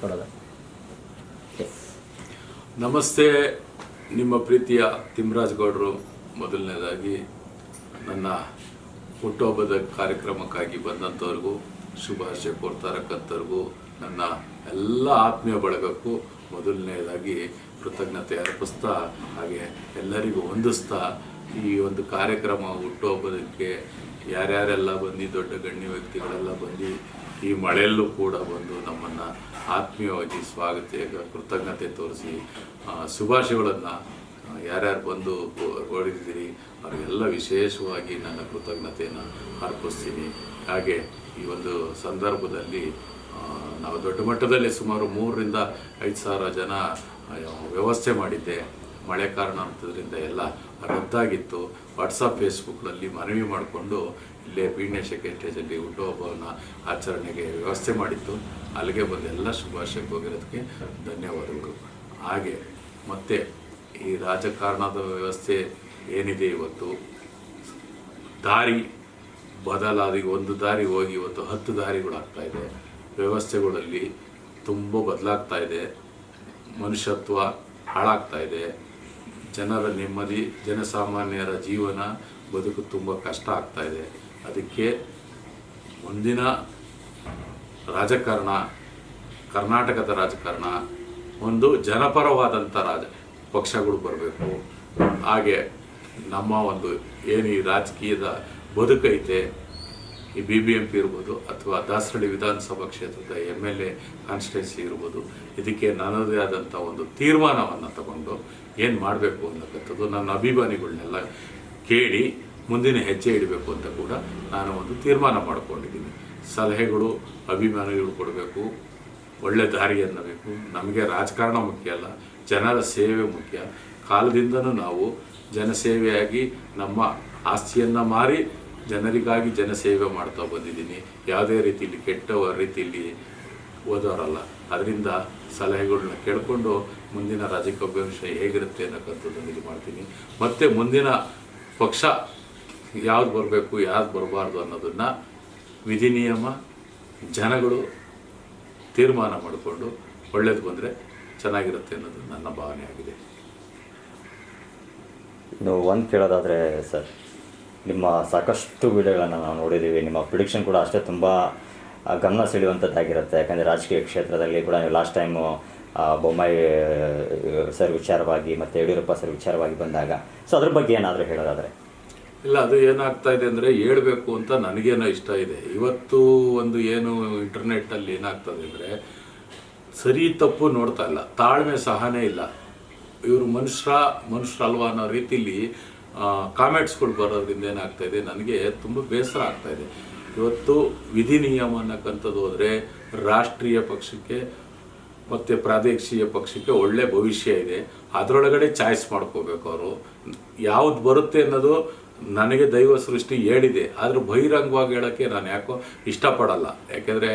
ಕೊಡೋದು. ಎಸ್, ನಮಸ್ತೆ. ನಿಮ್ಮ ಪ್ರೀತಿಯ ತಿಮ್ಮರಾಜ್ ಗೌಡರು. ಮೊದಲನೇದಾಗಿ ನನ್ನ ಹುಟ್ಟುಹಬ್ಬದ ಕಾರ್ಯಕ್ರಮಕ್ಕಾಗಿ ಬಂದಂಥವ್ರಿಗೂ, ಶುಭಾಶಯ ಕೋರ್ತಾರಕ್ಕಂಥವ್ರಿಗೂ, ನನ್ನ ಎಲ್ಲ ಆತ್ಮೀಯ ಬಳಗಕ್ಕೂ ಮೊದಲನೇದಾಗಿ ಕೃತಜ್ಞತೆ ಅರ್ಪಿಸ್ತಾ, ಹಾಗೆ ಎಲ್ಲರಿಗೂ ಹೊಂದಿಸ್ತಾ, ಈ ಒಂದು ಕಾರ್ಯಕ್ರಮ ಹುಟ್ಟುಹಬ್ಬದಕ್ಕೆ ಯಾರ್ಯಾರೆಲ್ಲ ಬಂದು, ದೊಡ್ಡ ಗಣ್ಯ ವ್ಯಕ್ತಿಗಳೆಲ್ಲ ಬಂದು ಈ ಮಳೆಯಲ್ಲೂ ಕೂಡ ಬಂದು ನಮ್ಮನ್ನು ಆತ್ಮೀಯವಾಗಿ ಕೃತಜ್ಞತೆ ತೋರಿಸಿ ಶುಭಾಶಯಗಳನ್ನು ಯಾರ್ಯಾರು ಬಂದು ಹೊಡೆದಿದ್ದೀರಿ ಅವರಿಗೆಲ್ಲ ವಿಶೇಷವಾಗಿ ನನ್ನ ಕೃತಜ್ಞತೆಯನ್ನು ಅರ್ಪಿಸ್ತೀನಿ. ಹಾಗೆ ಈ ಒಂದು ಸಂದರ್ಭದಲ್ಲಿ ನಾವು ದೊಡ್ಡ ಮಟ್ಟದಲ್ಲಿ ಸುಮಾರು 3,000 to 5,000 ಜನ ವ್ಯವಸ್ಥೆ ಮಾಡಿದ್ದೆ. ಮಳೆ ಕಾರಣ ಅಂತದ್ರಿಂದ ಎಲ್ಲ ರದ್ದಾಗಿತ್ತು. ವಾಟ್ಸಪ್ ಫೇಸ್ಬುಕ್ನಲ್ಲಿ ಮನವಿ ಮಾಡಿಕೊಂಡು ಇಲ್ಲೇ ಪೀಣ್ಯ ಸೆಕೆಂಡ್ ಸ್ಟೇಜಲ್ಲಿ ಹುಟ್ಟುಹಬ್ಬವನ್ನು ಆಚರಣೆಗೆ ವ್ಯವಸ್ಥೆ ಮಾಡಿತ್ತು. ಅಲ್ಲಿಗೆ ಬಂದು ಎಲ್ಲ ಶುಭಾಶಯಕ್ಕೆ ಹೋಗಿರೋದಕ್ಕೆ ಧನ್ಯವಾದಗಳು. ಹಾಗೆ ಮತ್ತು ಈ ರಾಜಕಾರಣದ ವ್ಯವಸ್ಥೆ ಏನಿದೆ, ಇವತ್ತು ದಾರಿ ಬದಲಾದ, ಒಂದು ದಾರಿ ಹೋಗಿ ಇವತ್ತು 10 ದಾರಿಗಳಾಗ್ತಾಯಿದೆ. ವ್ಯವಸ್ಥೆಗಳಲ್ಲಿ ತುಂಬ ಬದಲಾಗ್ತಾ ಇದೆ. ಮನುಷ್ಯತ್ವ ಹಾಳಾಗ್ತಾ ಇದೆ. ಜನರ ನೆಮ್ಮದಿ, ಜನಸಾಮಾನ್ಯರ ಜೀವನ ಬದುಕು ತುಂಬ ಕಷ್ಟ ಆಗ್ತಾ ಇದೆ. ಅದಕ್ಕೆ ಮುಂದಿನ ರಾಜಕಾರಣ, ಕರ್ನಾಟಕದ ರಾಜಕಾರಣ ಒಂದು ಜನಪರವಾದಂಥ ಪಕ್ಷಗಳು ಬರಬೇಕು. ಹಾಗೆ ನಮ್ಮ ಒಂದು ಏನು ಈ ರಾಜಕೀಯದ ಬದುಕೈತೆ, ಈ BBMP ಇರ್ಬೋದು ಅಥವಾ ದಾಸರಳ್ಳಿ ವಿಧಾನಸಭಾ ಕ್ಷೇತ್ರದ MLA ಕಾನ್ಸ್ಟಿಟ್ಯೂನ್ಸಿ ಇರ್ಬೋದು, ಇದಕ್ಕೆ ನನ್ನದೇ ಆದಂಥ ಒಂದು ತೀರ್ಮಾನವನ್ನು ತಗೊಂಡು ಏನು ಮಾಡಬೇಕು ಅನ್ನತಕ್ಕಂಥದ್ದು ನನ್ನ ಅಭಿಮಾನಿಗಳನ್ನೆಲ್ಲ ಕೇಳಿ ಮುಂದಿನ ಹೆಜ್ಜೆ ಇಡಬೇಕು ಅಂತ ಕೂಡ ನಾನು ಒಂದು ತೀರ್ಮಾನ ಮಾಡಿಕೊಂಡಿದ್ದೀನಿ. ಸಲಹೆಗಳು ಅಭಿಮಾನಿಗಳು ಕೊಡಬೇಕು, ಒಳ್ಳೆ ದಾರಿಯನ್ನು ಬೇಕು. ನಮಗೆ ರಾಜಕಾರಣ ಮುಖ್ಯ ಅಲ್ಲ, ಜನರ ಸೇವೆ ಮುಖ್ಯ. ಕಾಲದಿಂದನೂ ನಾವು ಜನಸೇವೆಯಾಗಿ ನಮ್ಮ ಆಸ್ತಿಯನ್ನು ಮಾರಿ ಜನರಿಗಾಗಿ ಜನಸೇವೆ ಮಾಡ್ತಾ ಬಂದಿದ್ದೀನಿ. ಯಾವುದೇ ರೀತಿಯಲ್ಲಿ ಕೆಟ್ಟ ರೀತಿಯಲ್ಲಿ ಓದೋರಲ್ಲ. ಅದರಿಂದ ಸಲಹೆಗಳನ್ನ ಕೇಳಿಕೊಂಡು ಮುಂದಿನ ರಾಜಕೀಯ ಭವಿಷ್ಯ ಹೇಗಿರುತ್ತೆ ಅನ್ನೋಕ್ಕಂಥದ್ದನ್ನು ಇದು ಮಾಡ್ತೀನಿ. ಮತ್ತು ಮುಂದಿನ ಪಕ್ಷ ಯಾವ್ದು ಬರಬೇಕು, ಯಾವ್ದು ಬರಬಾರ್ದು ಅನ್ನೋದನ್ನು ವಿಧಿ ನಿಯಮ ಜನಗಳು ತೀರ್ಮಾನ ಮಾಡಿಕೊಂಡು ಒಳ್ಳೇದು ಬಂದರೆ ಚೆನ್ನಾಗಿರುತ್ತೆ ಅನ್ನೋದು ನನ್ನ ಭಾವನೆ ಆಗಿದೆ. ಇನ್ನು ಒಂದು ಕೇಳೋದಾದರೆ ಸರ್, ನಿಮ್ಮ ಸಾಕಷ್ಟು ವಿಡಿಯೋಗಳನ್ನು ನಾವು ನೋಡಿದ್ದೀವಿ. ನಿಮ್ಮ ಪ್ರಿಡಿಕ್ಷನ್ ಕೂಡ ಅಷ್ಟೇ ತುಂಬ ಗಮನ ಸೆಳೆಯುವಂಥದ್ದಾಗಿರುತ್ತೆ. ಯಾಕಂದರೆ ರಾಜಕೀಯ ಕ್ಷೇತ್ರದಲ್ಲಿ ಕೂಡ ನೀವು ಲಾಸ್ಟ್ ಟೈಮು ಬೊಮ್ಮಾಯಿ ಸರ್ ವಿಚಾರವಾಗಿ ಮತ್ತು ಯಡಿಯೂರಪ್ಪ ಸರ್ ವಿಚಾರವಾಗಿ ಬಂದಾಗ, ಸೊ ಅದ್ರ ಬಗ್ಗೆ ಏನಾದರೂ ಹೇಳೋದಾದರೆ? ಇಲ್ಲ, ಅದು ಏನಾಗ್ತಾ ಇದೆ ಅಂದರೆ ಹೇಳಬೇಕು ಅಂತ ನನಗೇನೋ ಇಷ್ಟ ಇದೆ. ಇವತ್ತು ಒಂದು ಏನು ಇಂಟರ್ನೆಟ್ಟಲ್ಲಿ ಏನಾಗ್ತದೆ ಅಂದರೆ ಸರಿ ತಪ್ಪು ನೋಡ್ತಾ ಇಲ್ಲ, ತಾಳ್ಮೆ ಸಹನೆ ಇಲ್ಲ. ಇವರು ಮನುಷ್ಯರಲ್ವಾ ಅನ್ನೋ ರೀತಿಲಿ ಕಾಮೆಂಟ್ಸ್ಗಳು ಬರೋದ್ರಿಂದ ಏನಾಗ್ತಾಯಿದೆ, ನನಗೆ ತುಂಬ ಬೇಸರ ಆಗ್ತಾಯಿದೆ. ಇವತ್ತು ವಿಧಿ ನಿಯಮ ಅನ್ನಕ್ಕಂಥದ್ದು ಹೋದರೆ ರಾಷ್ಟ್ರೀಯ ಪಕ್ಷಕ್ಕೆ ಮತ್ತು ಪ್ರಾದೇಶಿಕ ಪಕ್ಷಕ್ಕೆ ಒಳ್ಳೆ ಭವಿಷ್ಯ ಇದೆ. ಅದರೊಳಗಡೆ ಚಾಯ್ಸ್ ಮಾಡ್ಕೋಬೇಕು. ಅವರು ಯಾವ್ದು ಬರುತ್ತೆ ಅನ್ನೋದು ನನಗೆ ದೈವ ಸೃಷ್ಟಿ ಹೇಳಿದೆ. ಆದರೆ ಬಹಿರಂಗವಾಗಿ ಹೇಳೋಕ್ಕೆ ನಾನು ಯಾಕೋ ಇಷ್ಟಪಡಲ್ಲ. ಯಾಕೆಂದರೆ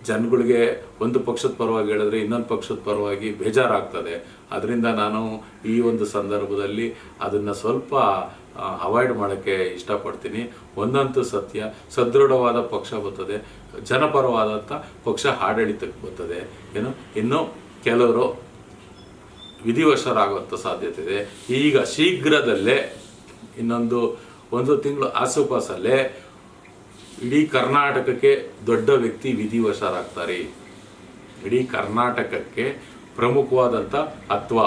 ಜನಗಳಿಗೆ ಒಂದು ಪಕ್ಷದ ಪರವಾಗಿ ಹೇಳಿದ್ರೆ ಇನ್ನೊಂದು ಪಕ್ಷದ ಪರವಾಗಿ ಬೇಜಾರಾಗ್ತದೆ. ಅದರಿಂದ ನಾನು ಈ ಒಂದು ಸಂದರ್ಭದಲ್ಲಿ ಅದನ್ನು ಸ್ವಲ್ಪ ಅವಾಯ್ಡ್ ಮಾಡೋಕ್ಕೆ ಇಷ್ಟಪಡ್ತೀನಿ. ಒಂದಂತೂ ಸತ್ಯ, ಸದೃಢವಾದ ಪಕ್ಷ ಬರ್ತದೆ, ಜನಪರವಾದಂಥ ಪಕ್ಷ ಆಡಳಿತಕ್ಕೆ ಬರ್ತದೆ. ಇನ್ನು ಕೆಲವರು ವಿಧಿವಶರಾಗುವಂಥ ಸಾಧ್ಯತೆ ಇದೆ. ಈಗ ಶೀಘ್ರದಲ್ಲೇ ಒಂದು ತಿಂಗಳು ಆಸುಪಾಸಲ್ಲೇ ಇಡೀ ಕರ್ನಾಟಕಕ್ಕೆ ದೊಡ್ಡ ವ್ಯಕ್ತಿ ವಿಧಿವಶರಾಗ್ತಾರೆ. ಇಡೀ ಕರ್ನಾಟಕಕ್ಕೆ ಪ್ರಮುಖವಾದಂಥ ಅಥವಾ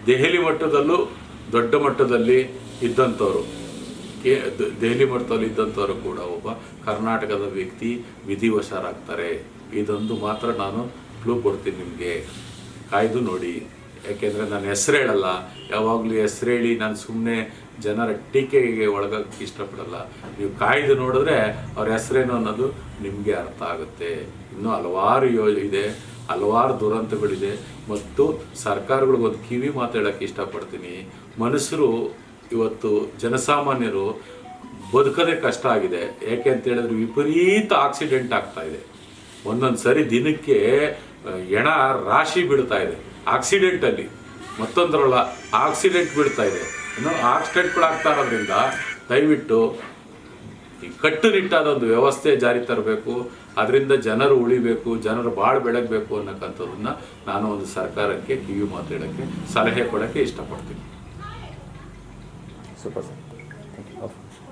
ದೆಹಲಿ ಮಟ್ಟದಲ್ಲೂ ದೊಡ್ಡ ಮಟ್ಟದಲ್ಲಿ ಇದ್ದಂಥವ್ರು, ದೆಹಲಿ ಮಟ್ಟದಲ್ಲಿ ಇದ್ದಂಥವ್ರು ಕೂಡ ಒಬ್ಬ ಕರ್ನಾಟಕದ ವ್ಯಕ್ತಿ ವಿಧಿವಶರಾಗ್ತಾರೆ. ಇದೊಂದು ಮಾತ್ರ ನಾನು ಕ್ಲೂ ಕೊಡ್ತೀನಿ ನಿಮಗೆ, ಕಾಯ್ದು ನೋಡಿ. ಯಾಕೆಂದರೆ ನಾನು ಹೆಸರು ಹೇಳಲ್ಲ, ಯಾವಾಗಲೂ ಹೆಸರು ಹೇಳಿ ನಾನು ಸುಮ್ಮನೆ ಜನರ ಟೀಕೆಗೆ ಒಳಗೋಕ್ಕೆ ಇಷ್ಟಪಡಲ್ಲ. ನೀವು ಕಾಯ್ದು ನೋಡಿದ್ರೆ ಅವ್ರ ಹೆಸರೇನು ಅನ್ನೋದು ನಿಮಗೆ ಅರ್ಥ ಆಗುತ್ತೆ. ಇನ್ನೂ ಹಲವಾರು ಇದೆ, ಹಲವಾರು ದುರಂತಗಳಿದೆ. ಮತ್ತು ಸರ್ಕಾರಗಳಿಗೊಂದು ಕಿವಿ ಮಾತಾಡೋಕ್ಕೆ ಇಷ್ಟಪಡ್ತೀನಿ. ಮನುಷ್ಯರು ಇವತ್ತು ಜನಸಾಮಾನ್ಯರು ಬದುಕೋದೇ ಕಷ್ಟ ಆಗಿದೆ. ಯಾಕೆ ಅಂತ ಹೇಳಿದ್ರೆ ವಿಪರೀತ ಆಕ್ಸಿಡೆಂಟ್ ಆಗ್ತಾ ಇದೆ. ಒಂದೊಂದು ಸರಿ ದಿನಕ್ಕೆ ಹೆಣ ರಾಶಿ ಬೀಳ್ತಾ ಇದೆ ಆಕ್ಸಿಡೆಂಟಲ್ಲಿ, ಮತ್ತೊಂದರಲ್ಲ ಆಕ್ಸಿಡೆಂಟ್ ಬೀಳ್ತಾ ಇದೆ. ಆಕ್ಸಿಡೆಂಟ್ಗಳಾಗ್ತಾ ಇರೋದ್ರಿಂದ ದಯವಿಟ್ಟು ಈ ಕಟ್ಟುನಿಟ್ಟಾದ ಒಂದು ವ್ಯವಸ್ಥೆ ಜಾರಿ ತರಬೇಕು. ಅದರಿಂದ ಜನರು ಉಳಿಬೇಕು, ಜನರು ಬಾಳು ಬೆಳಗಬೇಕು ಅನ್ನೋಕ್ಕಂಥದ್ದನ್ನು ನಾನು ಒಂದು ಸರ್ಕಾರಕ್ಕೆ ಕಿವಿ ಮಾತಾಡೋಕ್ಕೆ, ಸಲಹೆ ಕೊಡೋಕ್ಕೆ ಇಷ್ಟಪಡ್ತೀನಿ. Super sir, thank you.